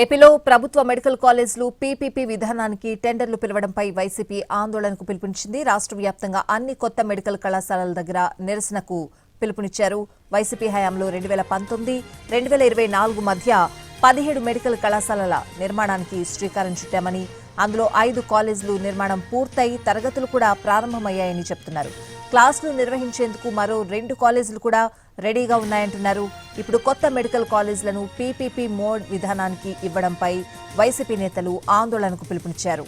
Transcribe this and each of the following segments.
ఏపీలో ప్రభుత్వ మెడికల్ కాలేజీలు పీపీపీ విధానానికి టెండర్లు పిలవడంపై వైసీపీ ఆందోళనకు పిలుపునిచ్చింది. రాష్ట్ర వ్యాప్తంగా అన్ని కొత్త మెడికల్ కళాశాలల దగ్గర నిరసనకు పిలుపునిచ్చారు. వైసీపీ హయాంలో 2019, 2024 మధ్య 17 మెడికల్ కళాశాలల నిర్మాణానికి శ్రీకారం చుట్టామని, అందులో 5 కాలేజీలు నిర్మాణం పూర్తయి తరగతులు కూడా ప్రారంభమయ్యాయని చెప్తున్నారు. క్లాసులు నిర్వహించేందుకు మరో 2 కాలేజీలు కూడా రెడీగా ఉన్నాయంటున్నారు. ఇప్పుడు కొత్త మెడికల్ కాలేజీలను పీపీపీ మోడ్ విధానానికి ఇవ్వడంపై వైసీపీ నేతలు ఆందోళనకు పిలుపునిచ్చారు.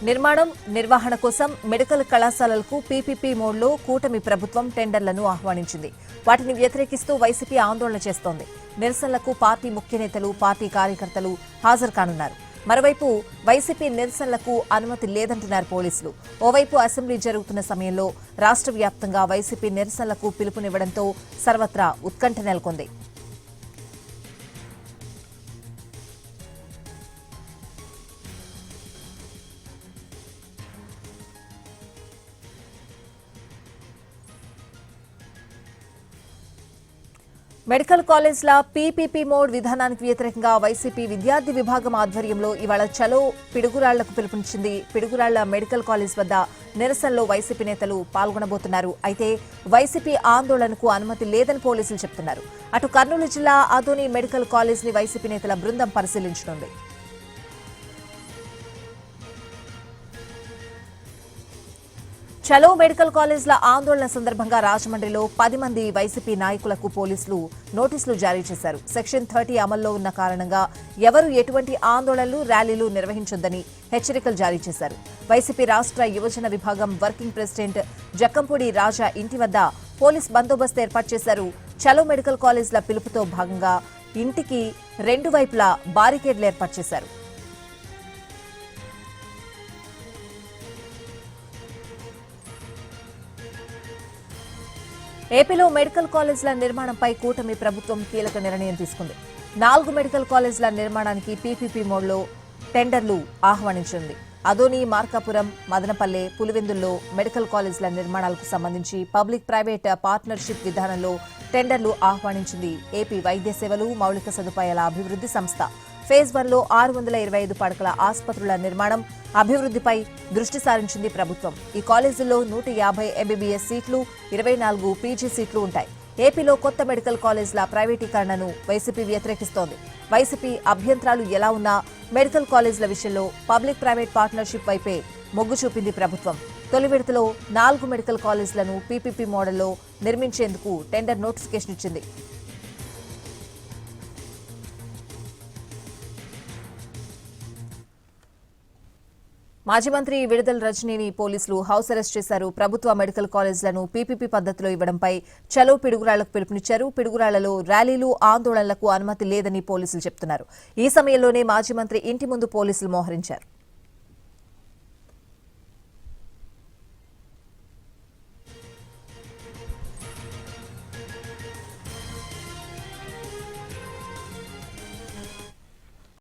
నిర్మాణం, నిర్వహణ కోసం మెడికల్ కళాశాలలకు పీపీపీ మోడ్లో కూటమి ప్రభుత్వం టెండర్లను ఆహ్వానించింది. వాటిని వ్యతిరేకిస్తూ వైసీపీ ఆందోళన చేస్తోంది. నిరసనలకు పార్టీ ముఖ్య నేతలు, పార్టీ కార్యకర్తలు హాజరు కానున్నారు. మరోవైపు వైసీపీ నిరసనలకు అనుమతి లేదంటున్నారు పోలీసులు. ఓవైపు అసెంబ్లీ జరుగుతున్న సమయంలో రాష్ట్ర వ్యాప్తంగా వైసీపీ నిరసనలకు పిలుపునివ్వడంతో సర్వత్రా ఉత్కంఠ నెలకొంది. మెడికల్ కాలేజ్ల పీపీపీ మోడ్ విధానానికి వ్యతిరేకంగా వైసీపీ విద్యార్థి విభాగం ఆధ్వర్యంలో ఇవాళ చలో పిడుగురాళ్లకు పిలుపునిచ్చింది. పిడుగురాళ్ల మెడికల్ కాలేజ్ వద్ద నిరసనలో వైసీపీ నేతలు పాల్గొనబోతున్నారు. అయితే వైసీపీ ఆందోళనకు అనుమతి లేదని పోలీసులు చెబుతున్నారు. అటు కర్నూలు జిల్లా ఆదోని మెడికల్ కాలేజ్ ని వైసీపీ నేతల బృందం పరిశీలించనుంది. చలో మెడికల్ కాలేజ్ల ఆందోళన సందర్భంగా రాజమండ్రిలో 10 మంది వైసీపీ నాయకులకు పోలీసులు నోటీసులు జారీ చేశారు. సెక్షన్ 30 అమల్లో ఉన్న కారణంగా ఎవరు ఎటువంటి ఆందోళనలు, ర్యాలీలు నిర్వహించొద్దని హెచ్చరికలు జారీ చేశారు. వైసీపీ రాష్ట్ర యువజన విభాగం వర్కింగ్ ప్రెసిడెంట్ జక్కంపూడి రాజా ఇంటి వద్ద పోలీస్ బందోబస్తు ఏర్పాటు చేశారు. చలో మెడికల్ కాలేజ్ల పిలుపుతో భాగంగా ఇంటికి 2 వైపులా బారికేడ్లు ఏర్పాటు చేశారు. ఏపీలో మెడికల్ కాలేజ్ల నిర్మాణంపై కూటమి ప్రభుత్వం కీలక నిర్ణయం తీసుకుంది. 4 మెడికల్ కాలేజ్ల నిర్మాణానికి పీపీపీ మోడ్లో టెండర్లు ఆహ్వానించింది. అదోని, మార్కాపురం, మదనపల్లె, పులివెందుల్లో మెడికల్ కాలేజ్ల నిర్మాణాలకు సంబంధించి పబ్లిక్ ప్రైవేట్ పార్ట్నర్షిప్ విధానంలో టెండర్లు ఆహ్వానించింది ఏపీ వైద్య సేవలు, మౌలిక సదుపాయాల అభివృద్ధి సంస్థ. ఫేజ్ 1లో 625 పడకల ఆసుపత్రుల నిర్మాణం, అభివృద్ధిపై దృష్టి సారించింది ప్రభుత్వం. ఈ కాలేజీల్లో 150 ఎంబీబీఎస్ సీట్లు, 24 పీజీ సీట్లు ఉంటాయి. ఏపీలో కొత్త మెడికల్ కాలేజ్ల ప్రైవేటీకరణను వైసీపీ వ్యతిరేకిస్తోంది. వైసీపీ అభ్యంతరాలు ఎలా ఉన్నా మెడికల్ కాలేజ్ల విషయంలో పబ్లిక్ ప్రైవేట్ పార్ట్నర్షిప్ వైపే మొగ్గు చూపింది ప్రభుత్వం. తొలి విడతలో 4 మెడికల్ కాలేజ్లను పీపీపీ మోడల్లో నిర్మించేందుకు టెండర్ నోటిఫికేషన్ ఇచ్చింది. మాజీ మంత్రి విడుదల రజనీని పోలీసులు హౌస్ అరెస్ట్ చేశారు. ప్రభుత్వ మెడికల్ కాలేజ్లను పీపీపీ పద్ధతిలో ఇవ్వడంపై చలో పిడుగురాళ్లకు పిలుపునిచ్చారు. పిడుగురాళ్లలో ర్యాలీలు, ఆందోళనలకు అనుమతి లేదని పోలీసులు చెబుతున్నారు. ఈ సమయంలోనే మాజీ మంత్రి ఇంటి ముందు పోలీసులు మోహరించారు.